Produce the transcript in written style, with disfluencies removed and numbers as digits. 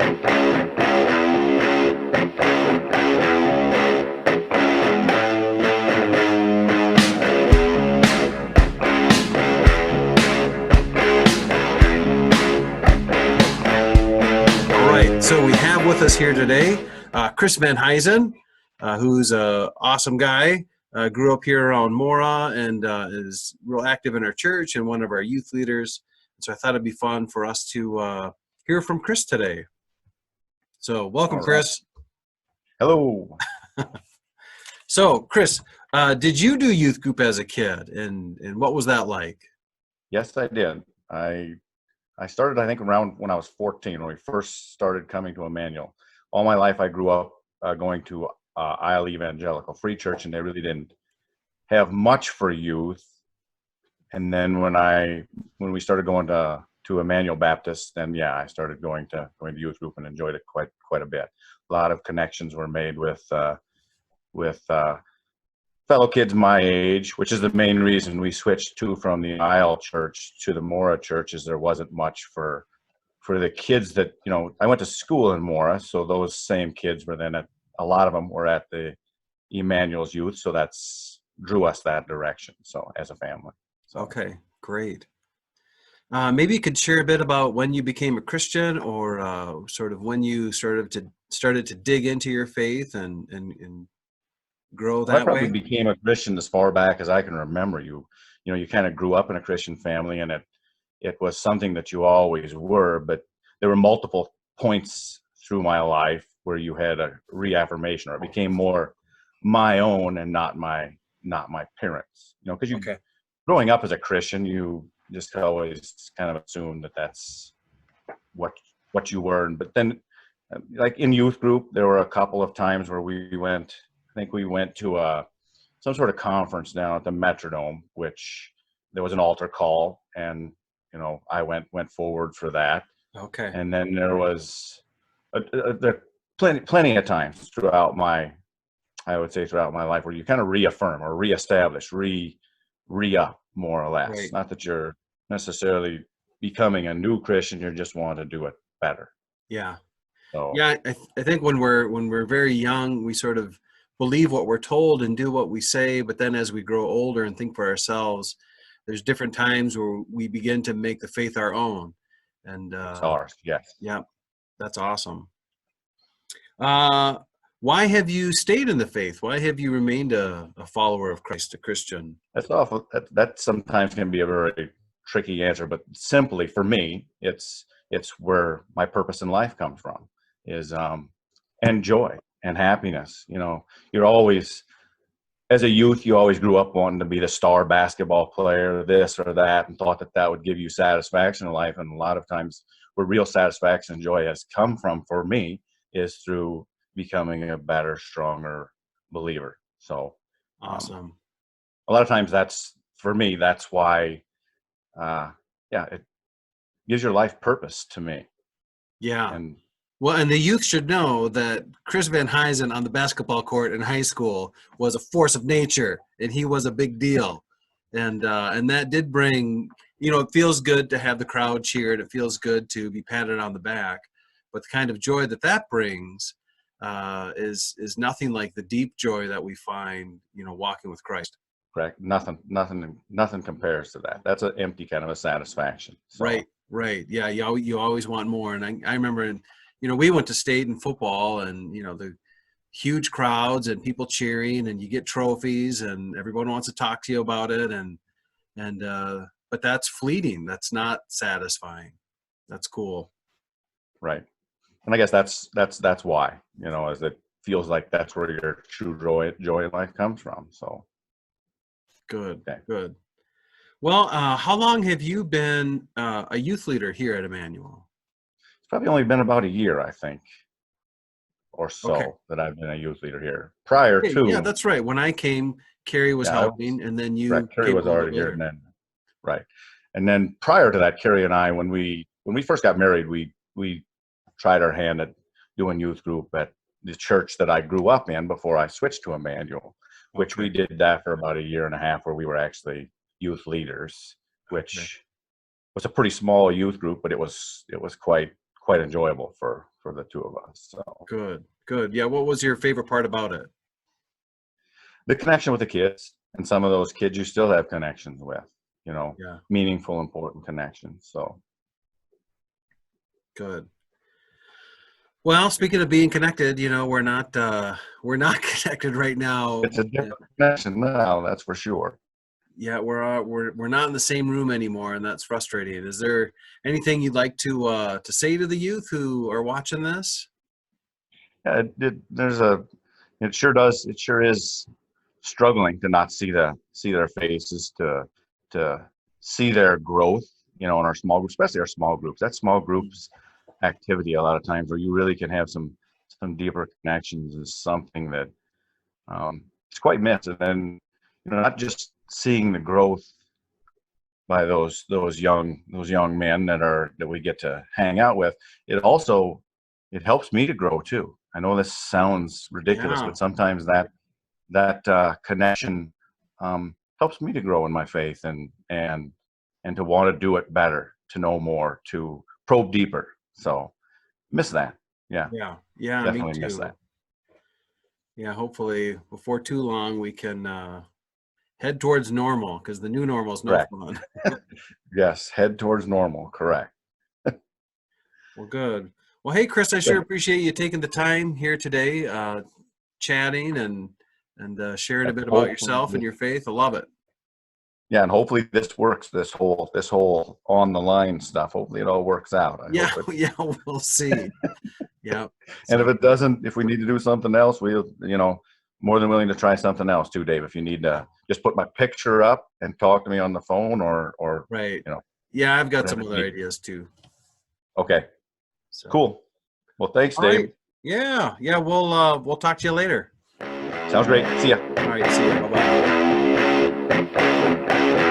All right, so we have with us here today Chris Venhuizen, who's an awesome guy. Grew up here around Mora and is real active in our church and one of our youth leaders. So I thought it'd be fun for us to hear from Chris today. So welcome, All right. Chris. Hello. So, Chris, did you do youth group as a kid, and what was that like? Yes, I did. I started, I think, around when I was 14, when we first started coming to Emmanuel. All my life, I grew up going to Isle Evangelical Free Church, and they really didn't have much for youth. And then when we started going to Emmanuel Baptist, then yeah, I started going to youth group and enjoyed it quite a bit. A lot of connections were made with fellow kids my age, which is the main reason we switched from the Isle Church to the Mora Church, is there wasn't much for the kids that, I went to school in Mora, so those same kids were then a lot of them were at the Emmanuel's youth, so that's drew us that direction, so as a family. So. Okay, great. Maybe you could share a bit about when you became a Christian, or sort of when you started to dig into your faith and grow that I probably way. became a Christian as far back as I can remember. You kind of grew up in a Christian family, and it was something that you always were. But there were multiple points through my life where you had a reaffirmation, or it became more my own and not my parents. Because growing up as a Christian, you just always kind of assumed that that's what you were. But then, like in youth group, there were a couple of times where we went. I think we went to some sort of conference down at the Metrodome, which there was an altar call, and I went forward for that. Okay. And then there was there plenty of times throughout my life where you kind of reaffirm or reestablish, re-up more or less. Right. Not that you're necessarily becoming a new Christian, you just want to do it better. Yeah. So. Yeah, I think when we're very young, we sort of believe what we're told and do what we say, but then as we grow older and think for ourselves, there's different times where we begin to make the faith our own. And It's ours, yes. Yeah, that's awesome. Why have you stayed in the faith? Why have you remained a follower of Christ, a Christian? That's awful. That sometimes can be a very tricky answer, but simply for me, it's where my purpose in life comes from, is and joy and happiness. You're always, as a youth, you always grew up wanting to be the star basketball player, this or that, and thought that would give you satisfaction in life. And a lot of times where real satisfaction and joy has come from for me is through becoming a better, stronger believer. So Awesome. a lot of times that's why it gives your life purpose to me. Yeah. And well, and the youth should know that Chris Venhuizen on the basketball court in high school was a force of nature, and he was a big deal. And that did bring, it feels good to have the crowd cheered. It feels good to be patted on the back. But the kind of joy that brings is nothing like the deep joy that we find, walking with Christ. Correct. Nothing compares to that. That's an empty kind of a satisfaction. So. Right. Yeah, you always want more. And I remember, we went to state in football, and the huge crowds and people cheering, and you get trophies, and everyone wants to talk to you about it, but that's fleeting. That's not satisfying. That's cool. Right. And I guess that's why, as it feels like that's where your true joy in life comes from. So. Good. Okay. Good. Well, how long have you been a youth leader here at Emmanuel? It's probably only been about a year, I think, or so, Okay. that I've been a youth leader here. Prior to. Yeah, that's right. When I came, Carrie was helping, and then you. Right, Carrie was already here, and then right, and then prior to that, Carrie and I, when we first got married, we tried our hand at doing youth group at the church that I grew up in before I switched to Emmanuel, which we did that for about a year and a half, where we were actually youth leaders, which was a pretty small youth group, but it was quite quite enjoyable for the two of us. So Good. Yeah. What was your favorite part about it? the connection with the kids, and some of those kids you still have connections with, Yeah. meaningful, important connections. So Good. Well, speaking of being connected, we're not connected right now. it's a different connection now, that's for sure. Yeah, we're not in the same room anymore, and that's frustrating. Is there anything you'd like to say to the youth who are watching this? Yeah, it sure is struggling to not see their faces, to see their growth, in our small groups, especially our small groups. That small groups activity, a lot of times, where you really can have some deeper connections, is something that it's quite missed. And then, not just seeing the growth by those young men that we get to hang out with. It helps me to grow too. I know this sounds ridiculous, Yeah, but sometimes that connection helps me to grow in my faith, and to want to do it better, to know more, to probe deeper. So miss that. Yeah, yeah, me definitely miss too. that. Yeah, hopefully before too long we can head towards normal, because the new normal is no Correct. fun. Yes, head towards normal. Correct. Well, good. Well, hey, Chris, I sure Good. appreciate you taking the time here today, chatting and sharing a And bit about yourself and hopefully, your faith. I love it. yeah, and hopefully this works. This whole on the line stuff. Hopefully it all works out. I Yeah, hope it. yeah, we'll see. Yeah, And if sounds it good. doesn't, if we need to do something else, we'll, more than willing to try something else too, Dave. If you need Yeah, to just put my picture up and talk to me on the phone, or right. you know, Yeah, I've got some whatever you other need. ideas too. Okay, So, cool. Well, thanks, all right. Dave. Yeah, yeah, we'll talk to you later. Sounds great. See ya. All right, see you. Bye bye.